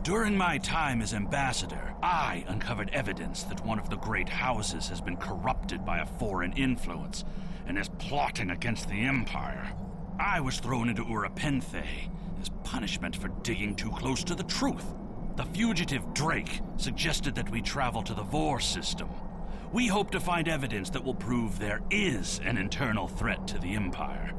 During my time as ambassador, I uncovered evidence that one of the great houses has been corrupted by a foreign influence and is plotting against the Empire. I was thrown into Urapenthe as punishment for digging too close to the truth. The fugitive Drake suggested that we travel to the Vor system. We hope to find evidence that will prove there is an internal threat to the Empire.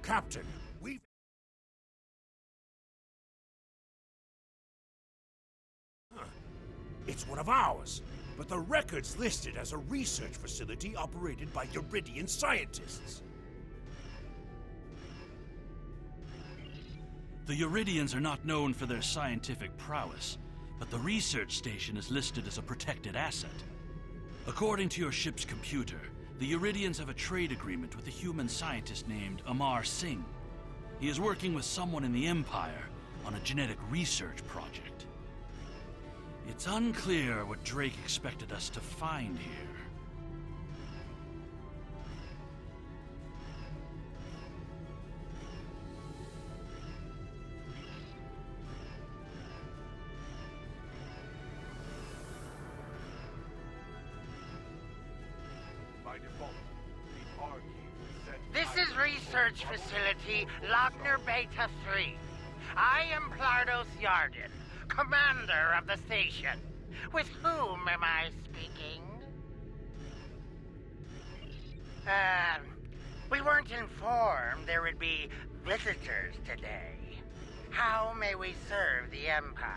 Captain, we've... It's one of ours, but the record's listed as a research facility operated by Uridian scientists. The Uridians are not known for their scientific prowess, but the research station is listed as a protected asset. According to your ship's computer, the Uridians have a trade agreement with a human scientist named Amar Singh. He is working with someone in the Empire on a genetic research project. It's unclear what Drake expected us to find here. This is Research Facility Logner Beta 3. I am Plardos Yarden, commander of the station. With whom am I speaking? We weren't informed there would be visitors today. How may we serve the Empire?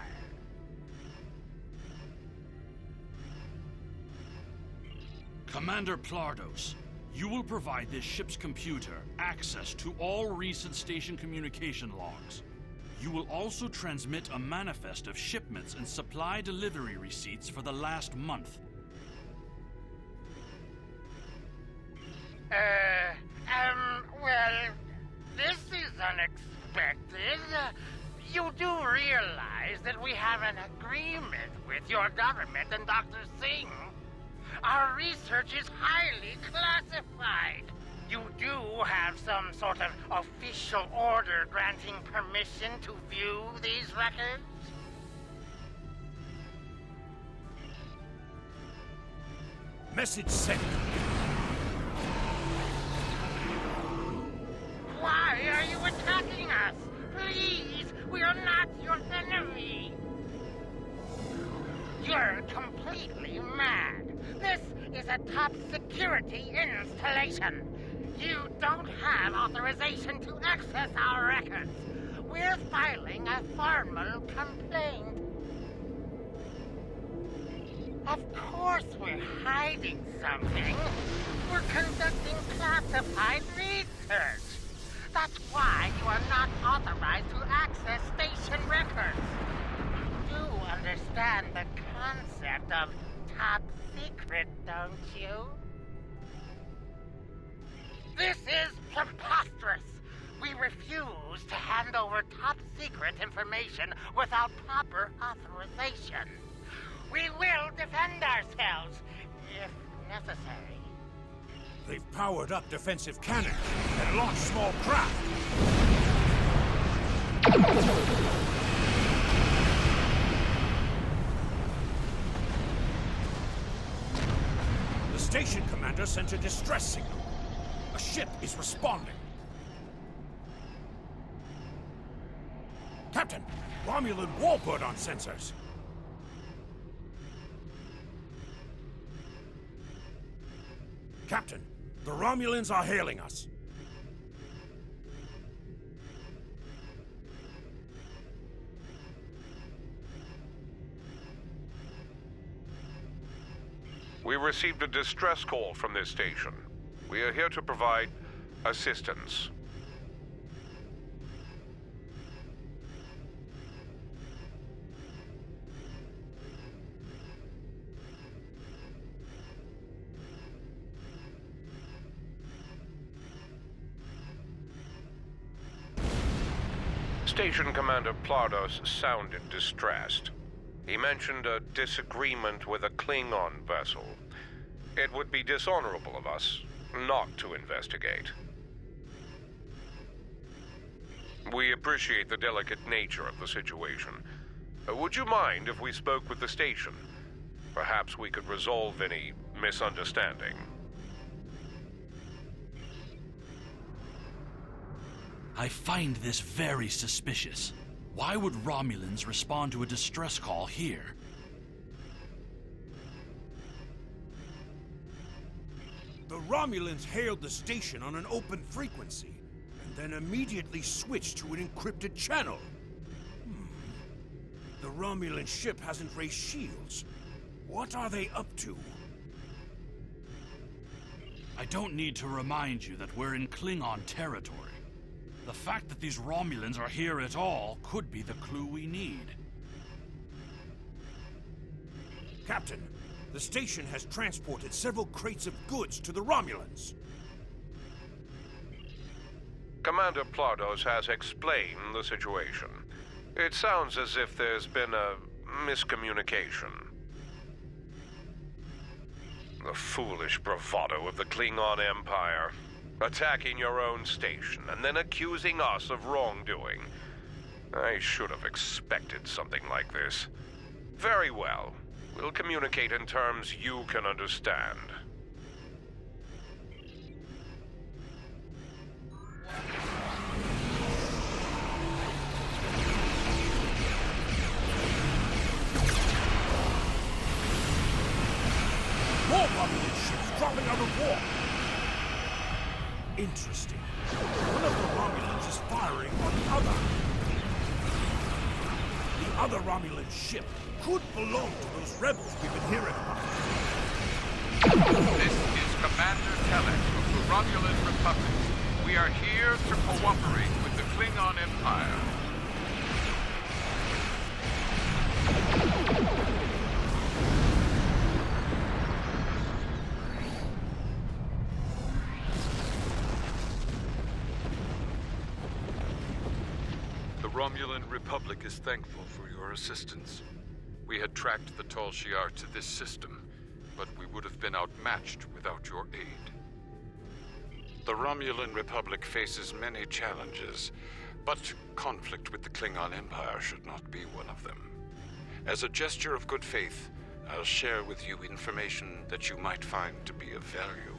Commander Plardos, you will provide this ship's computer access to all recent station communication logs. You will also transmit a manifest of shipments and supply delivery receipts for the last month. Well, this is unexpected. You do realize that we have an agreement with your government and Dr. Singh. Our research is highly classified. You do have some sort of official order granting permission to view these records? Message sent. Why are you attacking us? Please, we are not your enemy. You're completely mad. This is a top security installation. You don't have authorization to access our records. We're filing a formal complaint. Of course we're hiding something. We're conducting classified research. That's why you are not authorized to access station records. You understand the concept of top secret, don't you? This is preposterous. We refuse to hand over top secret information without proper authorization. We will defend ourselves, if necessary. They've powered up defensive cannons and launched small craft. The station commander sent a distress signal. A ship is responding. Captain, Romulan warbird on sensors. Captain, the Romulans are hailing us. We received a distress call from this station. We are here to provide assistance. Station Commander Plardos sounded distressed. He mentioned a disagreement with a Klingon vessel. It would be dishonorable of us not to investigate. We appreciate the delicate nature of the situation. Would you mind if we spoke with the station? Perhaps we could resolve any misunderstanding. I find this very suspicious. Why would Romulans respond to a distress call here? The Romulans hailed the station on an open frequency, and then immediately switched to an encrypted channel. The Romulan ship hasn't raised shields. What are they up to? I don't need to remind you that we're in Klingon territory. The fact that these Romulans are here at all could be the clue we need. Captain, the station has transported several crates of goods to the Romulans. Commander Plardos has explained the situation. It sounds as if there's been a miscommunication. The foolish bravado of the Klingon Empire. Attacking your own station and then accusing us of wrongdoing. I should have expected something like this. Very well. We'll communicate in terms you can understand. More Romulan ships dropping out of war! Interesting. One of the Romulans is firing on the other. The other Romulan ship could belong to those rebels we've been hearing about. This is Commander Telex of the Romulan Republic. We are here to cooperate with the Klingon Empire. The Romulan Republic is thankful for your assistance. We had tracked the Tal Shiar to this system, but we would have been outmatched without your aid. The Romulan Republic faces many challenges, but conflict with the Klingon Empire should not be one of them. As a gesture of good faith, I'll share with you information that you might find to be of value.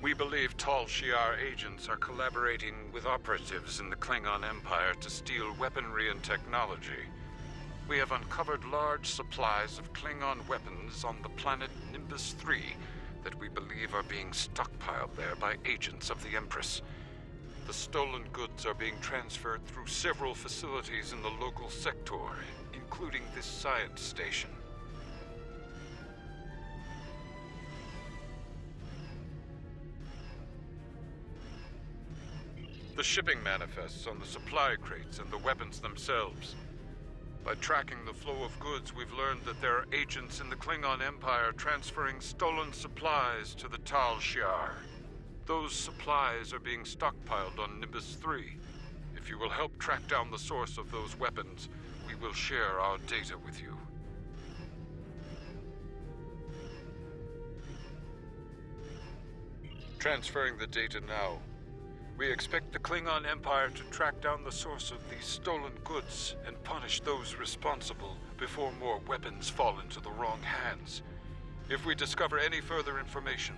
We believe Tal Shiar agents are collaborating with operatives in the Klingon Empire to steal weaponry and technology. We have uncovered large supplies of Klingon weapons on the planet Nimbus 3 that we believe are being stockpiled there by agents of the Empress. The stolen goods are being transferred through several facilities in the local sector, including this science station. The shipping manifests on the supply crates and the weapons themselves. By tracking the flow of goods, we've learned that there are agents in the Klingon Empire transferring stolen supplies to the Tal Shiar. Those supplies are being stockpiled on Nimbus 3. If you will help track down the source of those weapons, we will share our data with you. Transferring the data now. We expect the Klingon Empire to track down the source of these stolen goods and punish those responsible before more weapons fall into the wrong hands. If we discover any further information,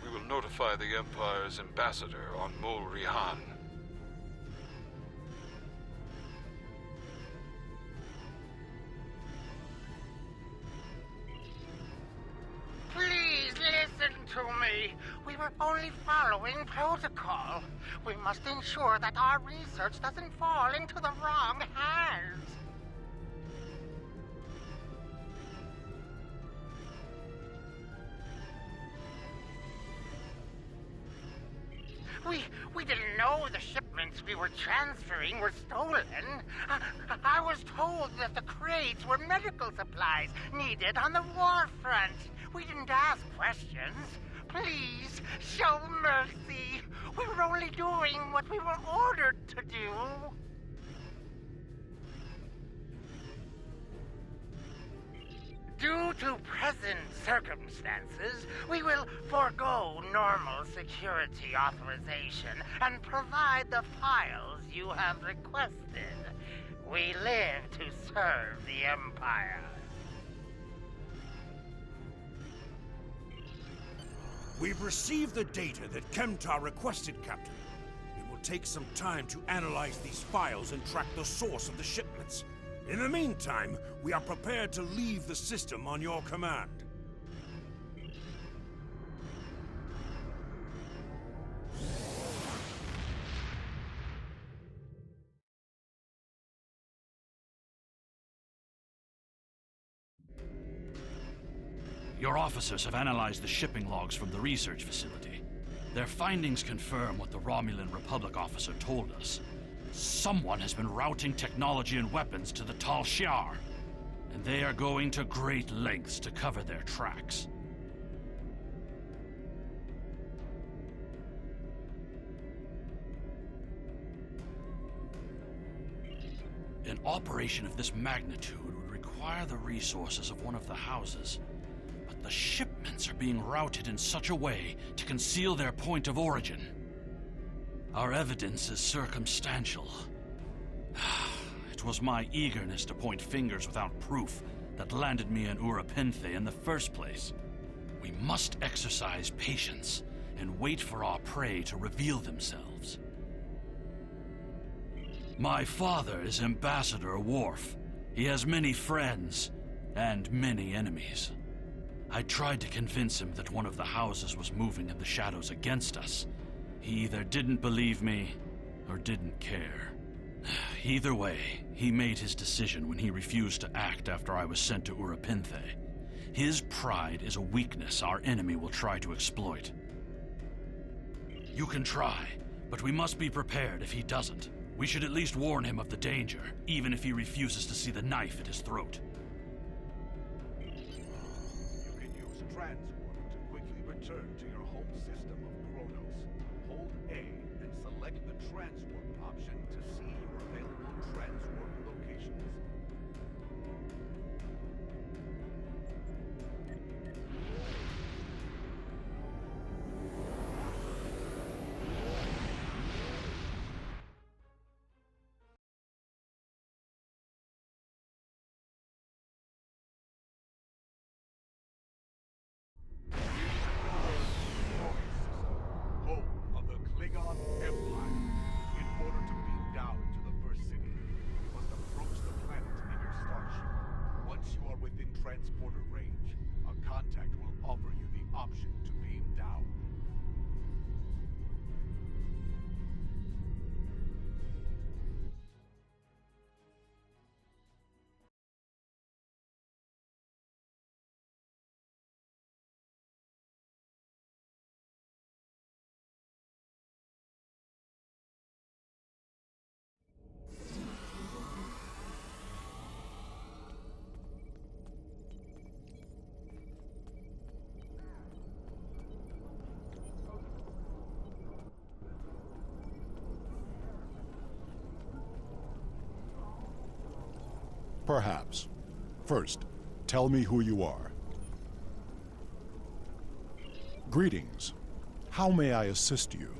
we We will notify the Empire's ambassador on Mol Rihan. Please listen to me. We were only following protocol. We must ensure that our research doesn't fall into the wrong hands. We didn't know the shipments we were transferring were stolen. I was told that the crates were medical supplies needed on the war front. We didn't ask questions. Please, show mercy. We were only doing what we were ordered to do. Due to present circumstances, we will forego normal security authorization and provide the files you have requested. We live to serve the Empire. We've received the data that Kemtar requested, Captain. It will take some time to analyze these files and track the source of the shipments. In the meantime, we are prepared to leave the system on your command. Your officers have analyzed the shipping logs from the research facility. Their findings confirm what the Romulan Republic officer told us. Someone has been routing technology and weapons to the Tal Shiar, and they are going to great lengths to cover their tracks. An operation of this magnitude would require the resources of one of the houses, but the shipments are being routed in such a way to conceal their point of origin. Our evidence is circumstantial. It was my eagerness to point fingers without proof that landed me in Urapinthe in the first place. We must exercise patience and wait for our prey to reveal themselves. My father is Ambassador Worf. He has many friends and many enemies. I tried to convince him that one of the houses was moving in the shadows against us. He either didn't believe me or didn't care. Either way, he made his decision when he refused to act after I was sent to Urapinthe. His pride is a weakness our enemy will try to exploit. You can try, but we must be prepared if he doesn't. We should at least warn him of the danger, even if he refuses to see the knife at his throat. You can use transport to quickly return to your home system of Kronos. Hold A and select the transwarp option to see your available transwarp locations. Home of the Klingon Empire. In order to beam down to the first city, you must approach the planet in your starship. Once you are within transporter range, a contact will offer you the option to beam down. Perhaps. First, tell me who you are. Greetings. How may I assist you?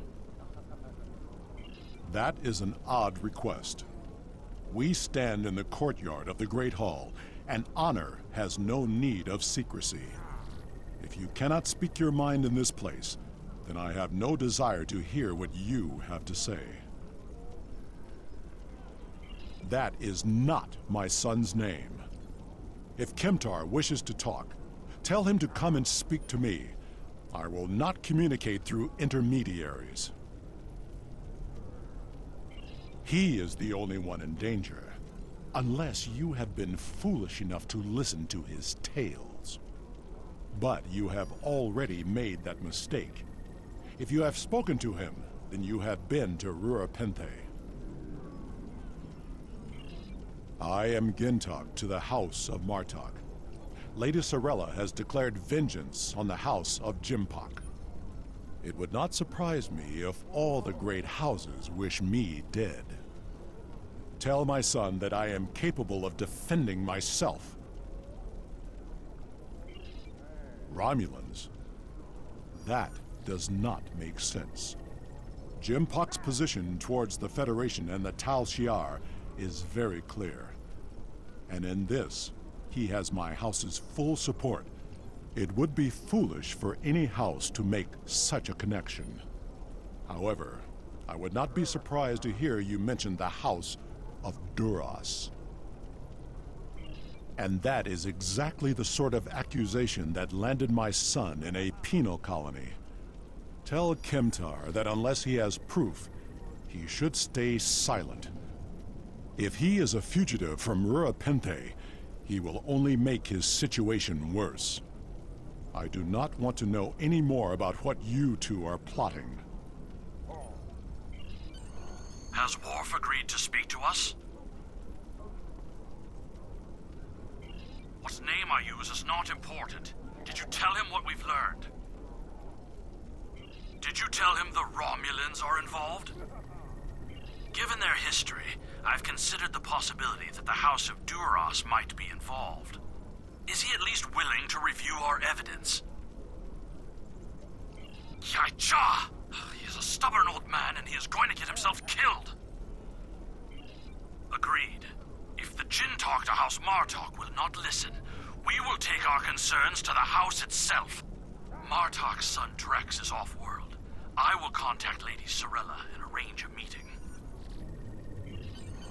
That is an odd request. We stand in the courtyard of the Great Hall, and honor has no need of secrecy. If you cannot speak your mind in this place, then I have no desire to hear what you have to say. That is not my son's name. If Kemtar wishes to talk, tell him to come and speak to me. I will not communicate through intermediaries. He is the only one in danger, unless you have been foolish enough to listen to his tales. But you have already made that mistake. If you have spoken to him, then you have been to Rurapenthe. I am Gintok to the House of Martok. Lady Sorella has declared vengeance on the House of Jimpok. It would not surprise me if all the great houses wish me dead. Tell my son that I am capable of defending myself. Romulans? That does not make sense. Jimpok's position towards the Federation and the Tal Shiar is very clear. And in this, he has my house's full support. It would be foolish for any house to make such a connection. However, I would not be surprised to hear you mention the House of Duras. And that is exactly the sort of accusation that landed my son in a penal colony. Tell Kemtar that unless he has proof, he should stay silent. If he is a fugitive from Rurapenthe, he will only make his situation worse. I do not want to know any more about what you two are plotting. Has Worf agreed to speak to us? What name I use is not important. Did you tell him what we've learned? Did you tell him the Romulans are involved? Given their history, I've considered the possibility that the House of Duras might be involved. Is he at least willing to review our evidence? Yaicha! He is a stubborn old man and he is going to get himself killed. Agreed. If the Jinn talk to House Martok will not listen, we will take our concerns to the house itself. Martok's son Drex is off-world. I will contact Lady Sorella and arrange a meeting.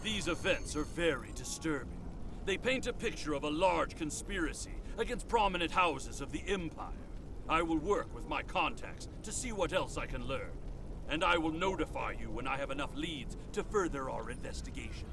These events are very disturbing. They paint a picture of a large conspiracy against prominent houses of the Empire. I will work with my contacts to see what else I can learn. And I will notify you when I have enough leads to further our investigation.